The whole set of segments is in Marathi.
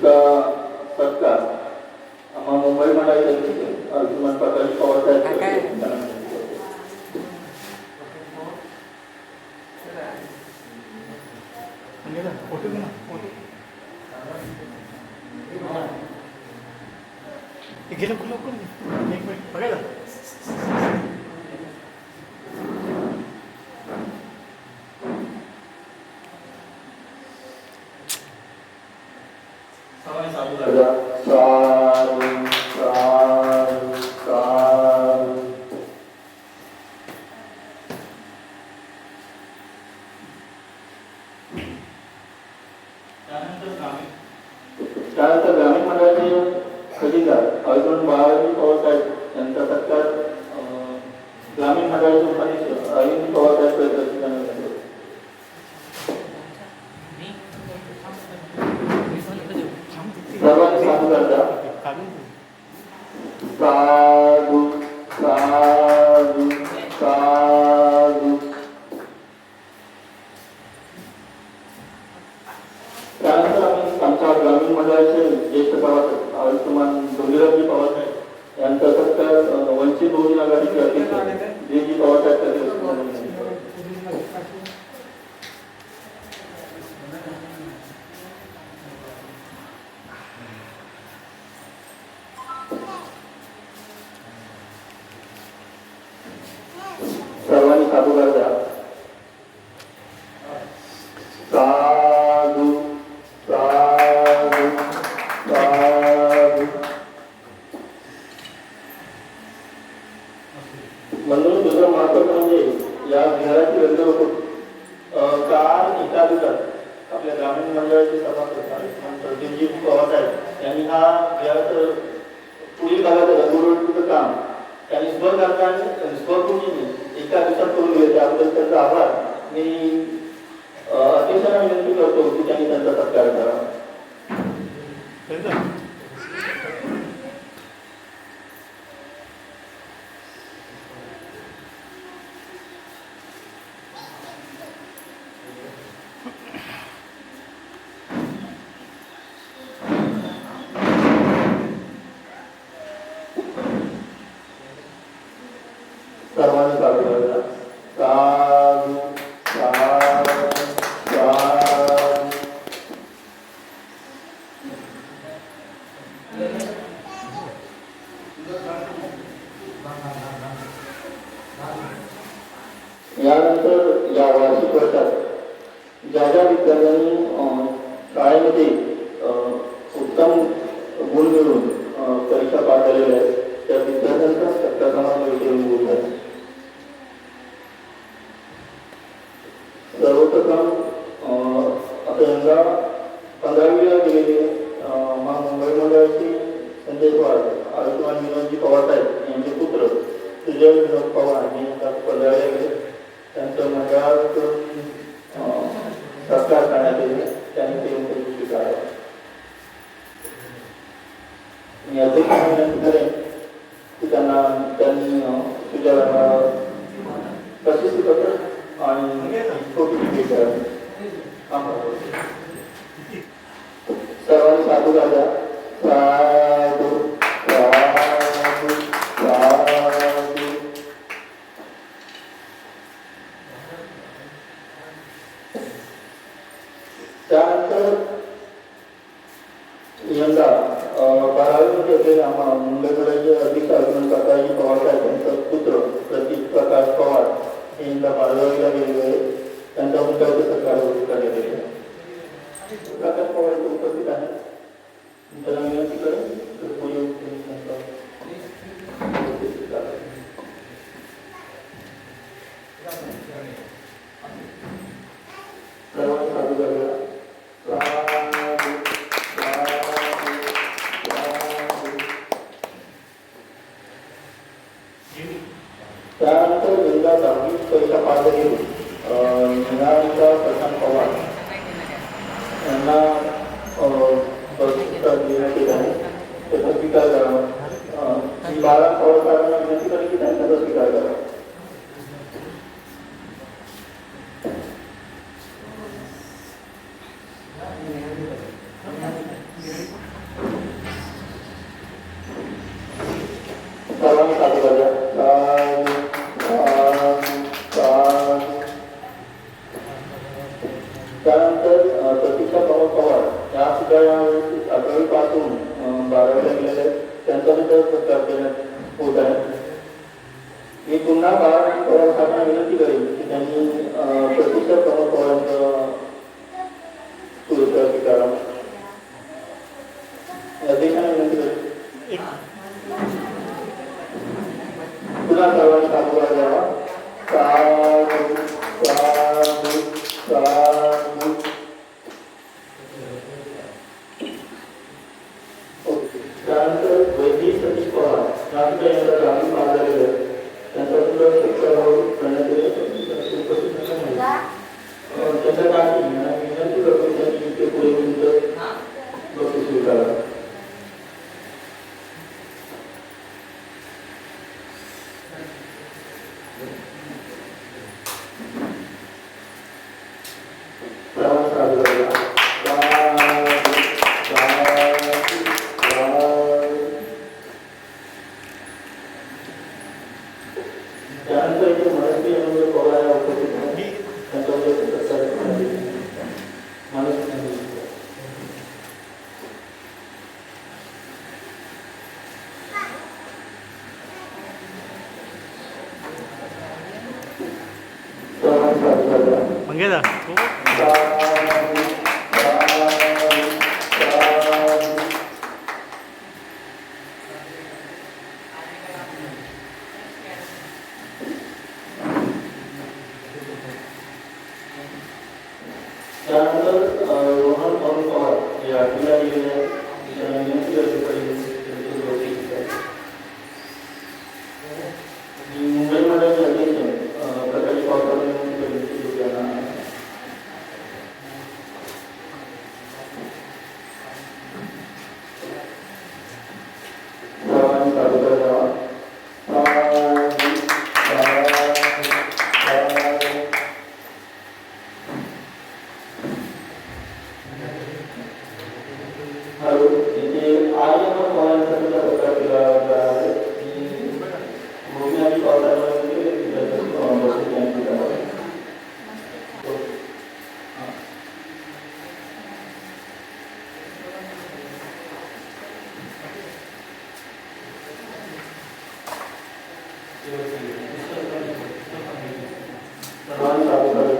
यांचा सत्कार आम्हा मुंबई मंडळाचे अर्जुन प्रकाश पवार साहेब गेलं लवकर एक मिनिट बघायला त्यानंतर ग्रामीण मंडळाचे खजिनदार अर्जुन बाळाजी पवार साहेब यांचा सत्कार ग्रामीण मंडळाचे उपाध्यक्ष अरविंद पवार साहेब सर्वांनी साधू करता साधू साधू साधू. त्यानंतर आम्ही आमच्या ग्रामीण मंडळाचे ज्येष्ठ प्रवासक आयुष्यमान जोगीरावजी पवार साहेब यांचा सत्कार वंचित बहुजन आघाडीचे अध्यक्ष जी पवार साहेब सर्वांनी साधू करता साधू साधू साधू. म्हणून दुसरं महत्वाचं म्हणजे या विहाराची रंगरूप काळ एकाधिकार आपल्या ग्रामीण मंडळाचे सभासद प्रदीपजी पवार साहेब यांनी हा विहाराचं पुढील भागाचं रंगरूपचं काम त्यांनी स्वखर्चाने स्वकृतीने एका दिवसात करून दिले. त्याबद्दल त्यांचा आभार मी अध्यक्षांना विनंती करतो की त्यांनी त्यांचा सत्कार करावा. सर्वांनी साधू करता साधू साधू साधू. यानंतर या वार्षिक वर्षात ज्या ज्या विद्यार्थ्यांनी शाळेमध्ये उत्तम गुण मिळवून परीक्षा पास झालेल्या आहेत त्या विद्यार्थ्यांचा सत्कार समारंभ विषयी बोलत आहे. सर्वप्रथम आता यंदा 15वीला गेलेले मुंबई मंडळाचे संजय पवार आयुष्यमान विनोदजी पवार साहेब यांचे पुत्र सुजय विनोद पवार हे यंदा 15वीला गेले. त्यांचं मंडळात सत्कार करण्यात येईल. त्यांनी ते स्वीकारावे. मी अध्यक्षांना विनंती करेन की त्यांनी तुझ्या प्रशस्तीपत्र आणि छोटी भेट करावी. सर्वांनी साधू राजा साधू साधू साधू. त्यानंतर यंदा 12वीमध्ये असलेल्या मुंबई मंडळाचे अध्यक्ष अर्जुन प्रकाशजी पवार साहेब यांचा पुत्र प्रतीक प्रकाश पवार हे यंदा 12वीला गेलेले आहेत. त्यांच्या मुद्द्याचे सत्कार करण्यात येईल. प्रकाश पवार उपस्थित आहे. त्यांना विनंती करेन सर्वांनी साधू करूया. त्यानंतर यंदा 10वी परीक्षा पास झालेली प्रशांत पवार यांना देण्यात येत आहे. त्याचा स्वीकार करावा. बाळा पवार साहेबांना विनंती करेन की त्यांचा स्वीकार करावा. Gracias. 11वीपासून 12वीला गेलेले आहेत त्यांचा सुद्धा सत्कार करण्यात होत आहे. मी पुन्हा बाळ पवार साहेबांना विनंती करेन की त्यांनी प्रतिष्ठा प्रमोद पवारांचं पुरस्कार स्वीकारावा. अध्यक्षांना विनंती करेन पुन्हा सर्वांनी साधुवाद द्यावा. साधू साधू साधू. त्यानंतर वैद्य सतीश पवार नागपूर यांचा ग्रामीण भाग झालेला आहे त्यांचा सुद्धा सत्कार करण्यात येईल. त्यांच्या काळजी विनंती करतो त्यांनी ते पुढे बक्षीस स्वीकारा. त्यानंतर इथे मनस्वी यांना पवार उपस्थित आहे त्यांच्याबद्दल सत्कार करण्यात येईल. मनस्वी मंगेदा त्यानंतर रोहन अरुण पवार हे आठवीला गेलेले आहेत. त्यांना विनंती करते मुंबई मंडळाचे अध्यक्ष प्रकाश पवार विनंती करते त्यांना सर्वांनी सादर करावा. इथे आर्य पवारांचा सुद्धा सत्कार केला आहे. भूमी आणि पवारांना सर्वांनी सादर करावा.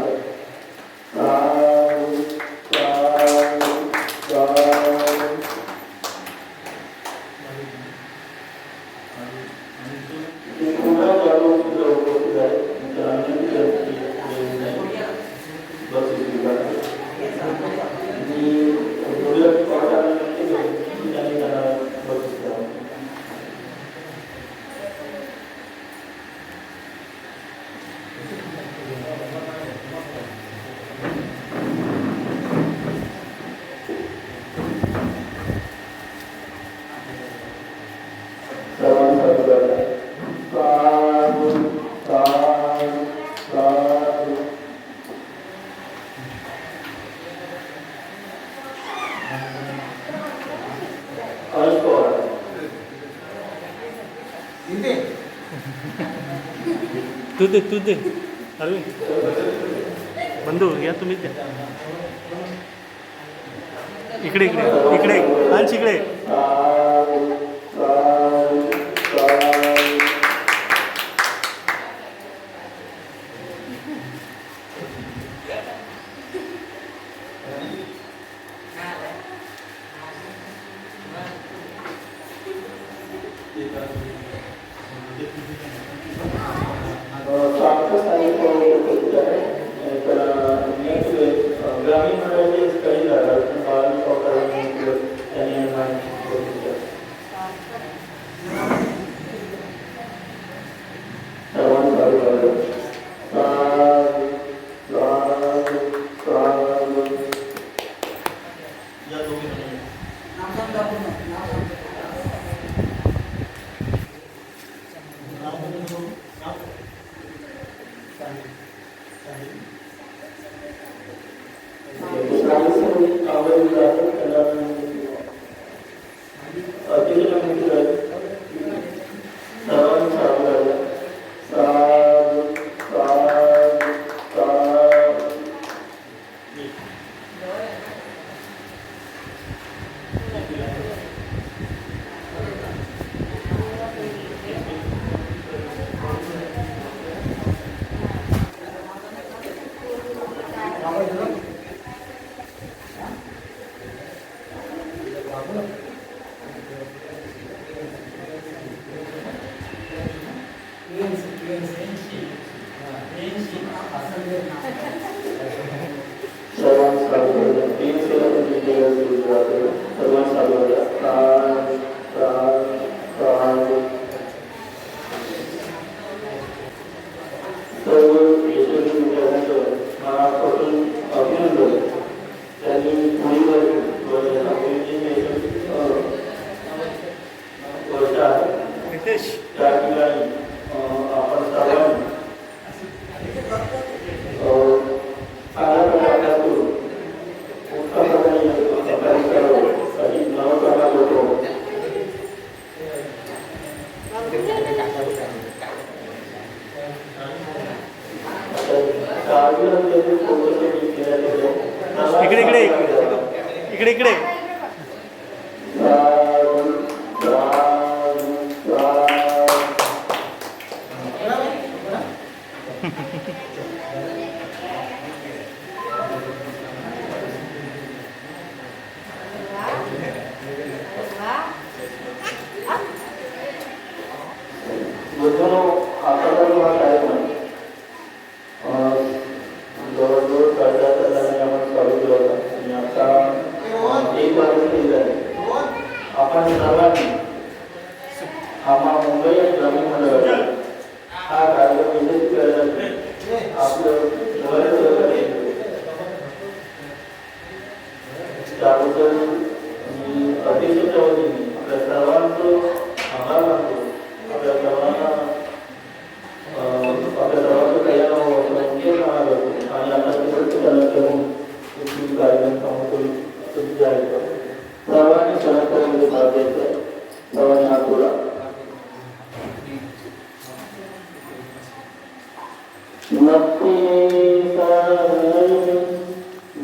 तू दे अरविंद बंधू या तुम्हीच द्या. इकडे इकडे इकडे अंश इकडे. ग्रामीण मंडळाचे काही झाला त्यांनी सर्वांना साधू तीन सर्वांना साधू प्राण प्राण प्राण सर्व यशस्वी विद्यार्थ्यांचं मनापासून अभिनंदन. त्यांनी मुलीवर वर्ष आहे नितेश त्या ठिकाणी आपण सर्वांनी चांगल्या प्रकारे अभ्यास करून उत्तम प्रकारे अभ्यास करावं आणि नवप्रकार होतो. इकडे इकडे इकडे इकडे मित्रांनो, आता जो हा कार्यक्रम जवळजवळ साडेदहा तासांनी आपण चालू केला होता आणि आता 1 वाजता आपण सर्वांनी मुंबई आणि ग्रामीण मंडळाचा हा कार्यक्रम यशस्वी करण्यासाठी आपलं सहकार्य त्याबद्दल मी अध्यक्षाच्या वतीने आपल्या सर्वांचं आभार मानतो. आपल्या सर्वांना आपल्या सर्वांचं कल्याण व्हावं करतो आणि आता त्याला करून कार्यक्रम सर्वांनी सणामध्ये भाग घ्यायचा. सर्वांनी हात बोला.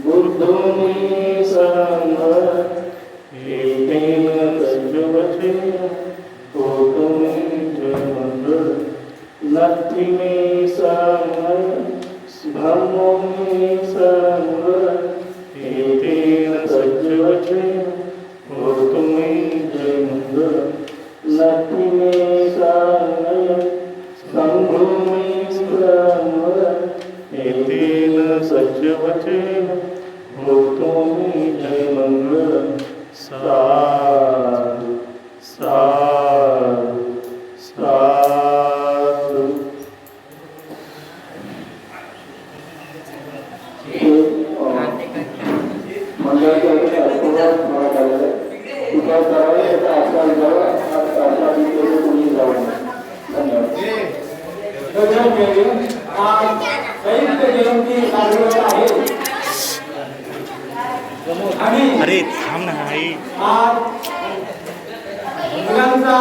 बुद्धोनी सांगा नथी में सांग ब्रह्मो में सांग सज्जवचे होतो में जय मंगल. नथी में सांग संघो में सांग सज्जवचे होतो में जय मंगल. साधु साधु साधु. मंडळाच्या मला झालेलं आहे. तुझ्या सर्वांनी याचा आस्वाद घ्यावा. आस्वाद घेतलेले कोणी जाऊ नये. धन्यवाद. आज संयुक्त जयंती साजरी होत आहे आणि अरे थांब ना आई. आज मुलांचा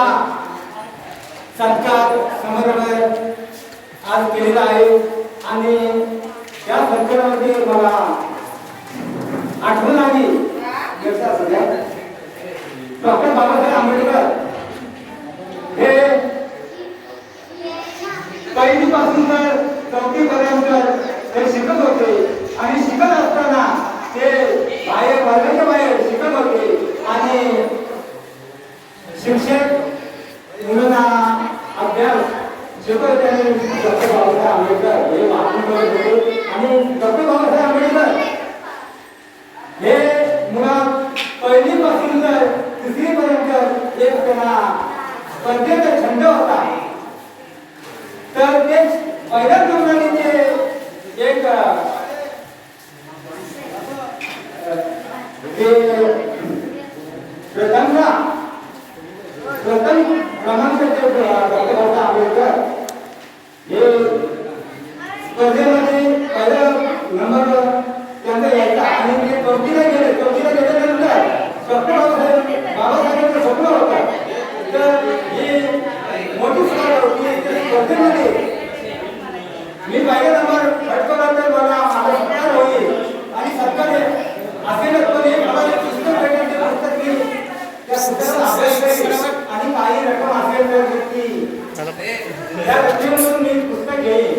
सत्कार समारंभ आज केलेला आहे आणि त्या सत्कारामध्ये मला आठवण आली डॉक्टर बाबासाहेब आंबेडकर हे पहिलीपासून तर 4थी पर्यंत ते शिकत होते आणि शिकत असताना ते बाहेर वर्गाच्या बाहेर शिकत होते आणि शिक्षक मुलांना अभ्यास शिकवत त्यांनी डॉक्टर बाबासाहेब आंबेडकर हे भाषण करत होते आणि डॉक्टर बाबासाहेब आंबेडकर हे मुळात पहिलीपासून तर 3री पर्यंत एक त्यांना स्पर्धेचा छंद होता. तर ते पहिल्या क्रमांकाचे एक प्रथम क्रमांकाचे डॉक्टर बाबासाहेब आंबेडकर हे स्पर्धेमध्ये पहिला नंबर त्यांचा यायचा आणि ते 4थीला गेल्यानंतर डॉक्टर बाबासाहेबांचं स्वप्न होतं. तर ही मोठी स्पर्धा होती. स्पर्धेमध्ये मी पहिला नंबर पटकवला तर मला माझा सत्कार होईल आणि सत्कार असेलच पण एक मला एक पुस्तक भेटेल. ते पुस्तक मी त्या पुस्तकाचा अभ्यास करेन आणि काही रक्कम असेल तर त्या रकमेमधून मी पुस्तक घेईन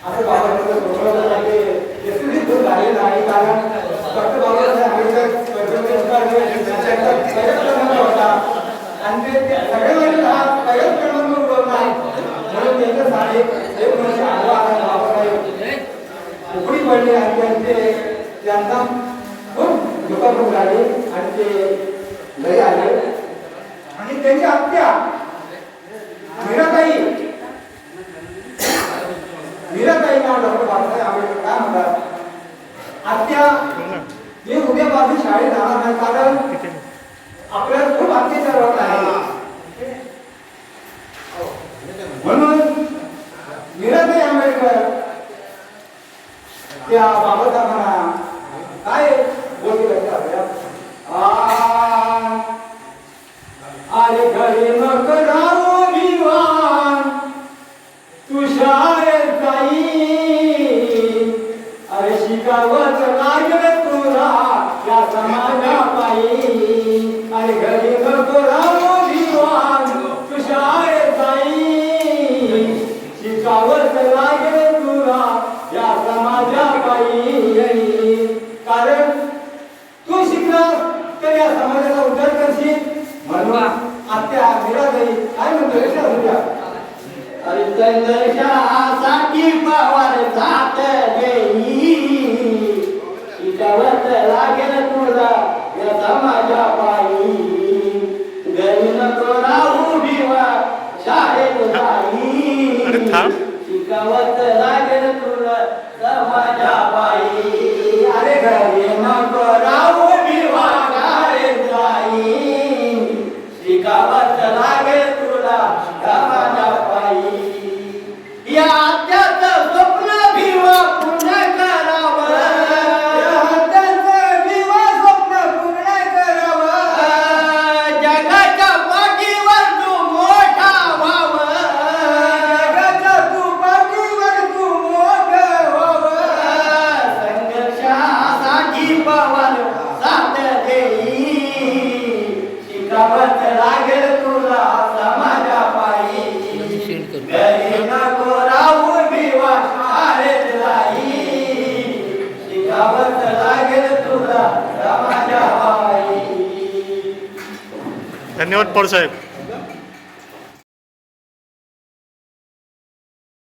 असं बाबासाहेब स्वप्न झाले. यशस्वी झाले नाही कारण डॉक्टर बाबासाहेब आंबेडकर पुरस्कार त्यांचा पहिला क्रमांक होता आणि ते सगळ्यांनी हा पहिलाच क्रमांक मिळवला म्हणून त्यांच्यासाठी एक वर्ष बाबासाहेब उकडी पडली आणि त्यांचा खूप दुखापत झाली आणि ते घरी आले आणि त्यांची आत्या मीराताई नाव डॉक्टर बाबासाहेब आंबेडकर काय म्हणतात आत्या हे उद्यापासून शाळेत जाणार नाही कारण आपल्याला खूप अत्याचार होत आहे म्हणून मीराताई आंबेडकर त्या बाबासाहेबांना काय बोलले अरे घरी मग राहू विवान तू शाळेत जाई अरे शिकावत लागलं तुला या समाजा पायी अरे घरी मग राहू विवान तू शाळेत जाई शिकावत लागलं तुला या समाजा पायी कारण तू शिकला तर या समाजाचा उद्धार करशील म्हणून आत्या मीराताई काय म्हणतो तुझ्या अरे संघर्षासाठी पवार जात गेली इटावत लागेल तुला या समाजा पायी घरी नको राहू भिवा शाळेत जाई शिकावत लागेल तुला समाजा पायी अरे घरी नको राहू भिवा शाळेत जाई शिकावत लागेल तुला समाजा पायी या आत्याचं स्वप्न भिवा पूर्ण करावं या आत्याचं भिवा स्वप्न पूर्ण करावं जगाच्या पाठीवर तू मोठा व्हावं जगाच्या तू पाठीवर तू मोठं व्हावं संघर्षासाठी पवार साथ देई शिकावत लागेल तुला समाजा पायी घरी नको राहू भिवा शाळेत जाई शिकावत लागेल तुला समाजा पायी धन्यवाद पवार साहेब.